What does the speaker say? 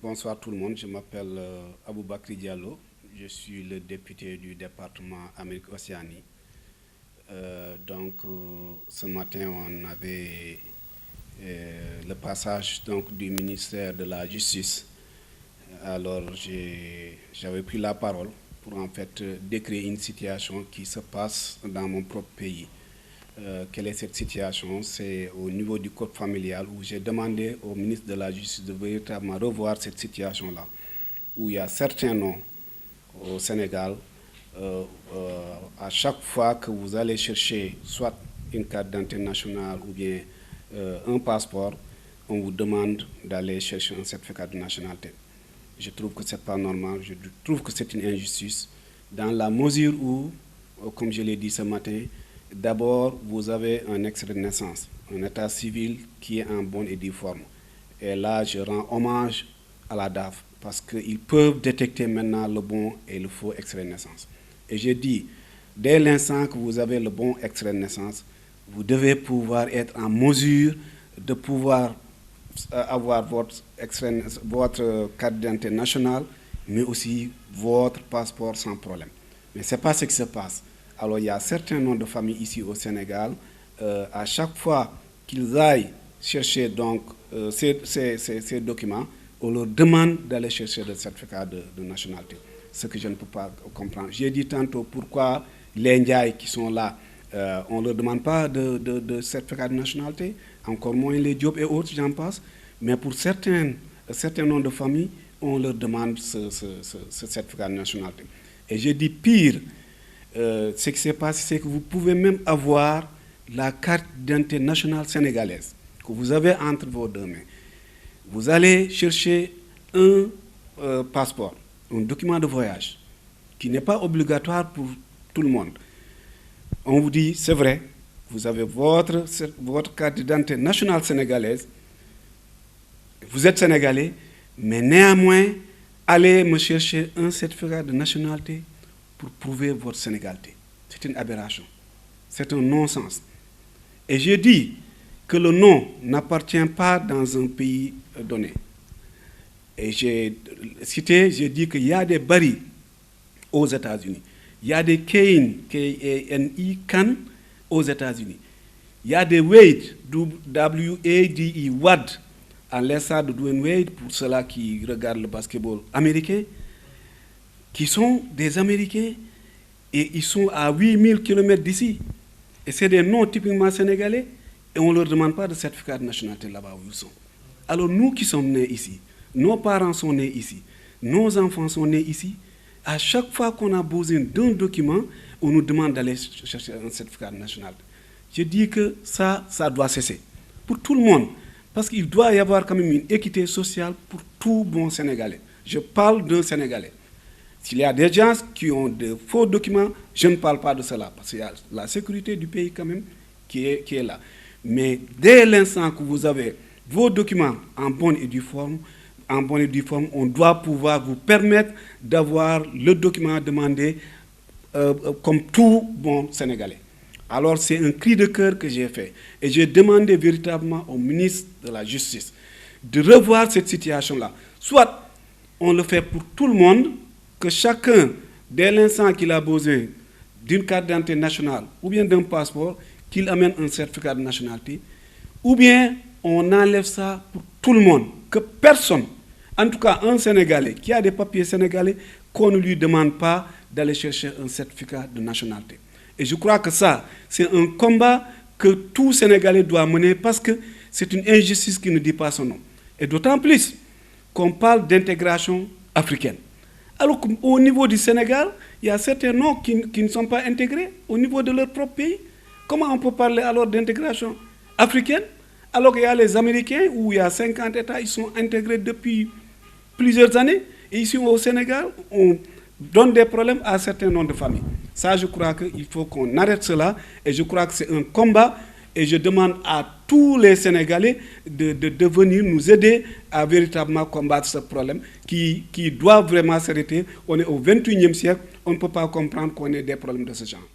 Bonsoir tout le monde, je m'appelle Aboubakry Diallo, je suis le député du département Amérique-Océanie. Ce matin, on avait le passage du ministère de la Justice. Alors j'avais pris la parole pour en fait décrire une situation qui se passe dans mon propre pays. Quelle est cette situation? C'est au niveau du code familial où j'ai demandé au ministre de la Justice de véritablement revoir cette situation-là, où il y a certains noms au Sénégal, à chaque fois que vous allez chercher soit une carte d'identité nationale ou bien un passeport, on vous demande d'aller chercher un certificat de nationalité. Je trouve que ce n'est pas normal, je trouve que c'est une injustice, dans la mesure où, comme je l'ai dit ce matin, d'abord, vous avez un extrait de naissance, un état civil qui est en bonne et due forme. Et là, je rends hommage à la DAF parce qu'ils peuvent détecter maintenant le bon et le faux extrait de naissance. Et je dis, dès l'instant que vous avez le bon extrait de naissance, vous devez pouvoir être en mesure de pouvoir avoir votre carte d'identité nationale, mais aussi votre passeport sans problème. Mais ce n'est pas ce qui se passe. Alors, il y a certains noms de familles ici au Sénégal. À chaque fois qu'ils aillent chercher ces documents, on leur demande d'aller chercher le certificat de nationalité. Ce que je ne peux pas comprendre. J'ai dit tantôt pourquoi les Ndiaye qui sont là, on ne leur demande pas de certificat de nationalité, encore moins les Diop et autres, j'en passe. Mais pour certains noms de famille, on leur demande ce certificat de nationalité. Et j'ai dit pire. Ce qui s'est passé, c'est que vous pouvez même avoir la carte d'identité nationale sénégalaise que vous avez entre vos deux mains. Vous allez chercher un passeport, un document de voyage, qui n'est pas obligatoire pour tout le monde. On vous dit, c'est vrai, vous avez votre carte d'identité nationale sénégalaise, vous êtes sénégalais, mais néanmoins, allez me chercher un certificat de nationalité pour prouver votre sénégalité. C'est une aberration. C'est un non-sens. Et j'ai dit que le nom n'appartient pas dans un pays donné. Et j'ai dit qu'il y a des barils aux États-Unis. Il y a des K-N-I, Can, aux États-Unis. Il y a des Wade, W-A-D-E, Wad, à l'instar de Dwayne Wade, pour ceux-là qui regardent le basketball américain, qui sont des Américains et ils sont à 8000 km d'ici. Et c'est des noms typiquement sénégalais et on ne leur demande pas de certificat de nationalité là-bas où ils sont. Alors nous qui sommes nés ici, nos parents sont nés ici, nos enfants sont nés ici, à chaque fois qu'on a besoin d'un document, on nous demande d'aller chercher un certificat de nationalité. Je dis que ça doit cesser pour tout le monde parce qu'il doit y avoir quand même une équité sociale pour tout bon Sénégalais. Je parle d'un Sénégalais. S'il y a des gens qui ont de faux documents, je ne parle pas de cela, parce qu'il y a la sécurité du pays quand même qui est là. Mais dès l'instant que vous avez vos documents en bonne et due forme, on doit pouvoir vous permettre d'avoir le document demandé comme tout bon Sénégalais. Alors c'est un cri de cœur que j'ai fait. Et j'ai demandé véritablement au ministre de la Justice de revoir cette situation-là. Soit on le fait pour tout le monde, que chacun, dès l'instant qu'il a besoin d'une carte d'identité nationale ou bien d'un passeport, qu'il amène un certificat de nationalité, ou bien on enlève ça pour tout le monde, que personne, en tout cas un Sénégalais qui a des papiers sénégalais, qu'on ne lui demande pas d'aller chercher un certificat de nationalité. Et je crois que ça, c'est un combat que tout Sénégalais doit mener parce que c'est une injustice qui ne dit pas son nom. Et d'autant plus qu'on parle d'intégration africaine. Alors qu'au niveau du Sénégal, il y a certains noms qui ne sont pas intégrés au niveau de leur propre pays. Comment on peut parler alors d'intégration africaine alors qu'il y a les Américains où il y a 50 États, ils sont intégrés depuis plusieurs années. Et ici au Sénégal, on donne des problèmes à certains noms de famille. Ça, je crois qu'il faut qu'on arrête cela. Et je crois que c'est un combat. Et je demande à tous les Sénégalais de venir nous aider à véritablement combattre ce problème qui doit vraiment s'arrêter. On est au 21e siècle, on ne peut pas comprendre qu'on ait des problèmes de ce genre.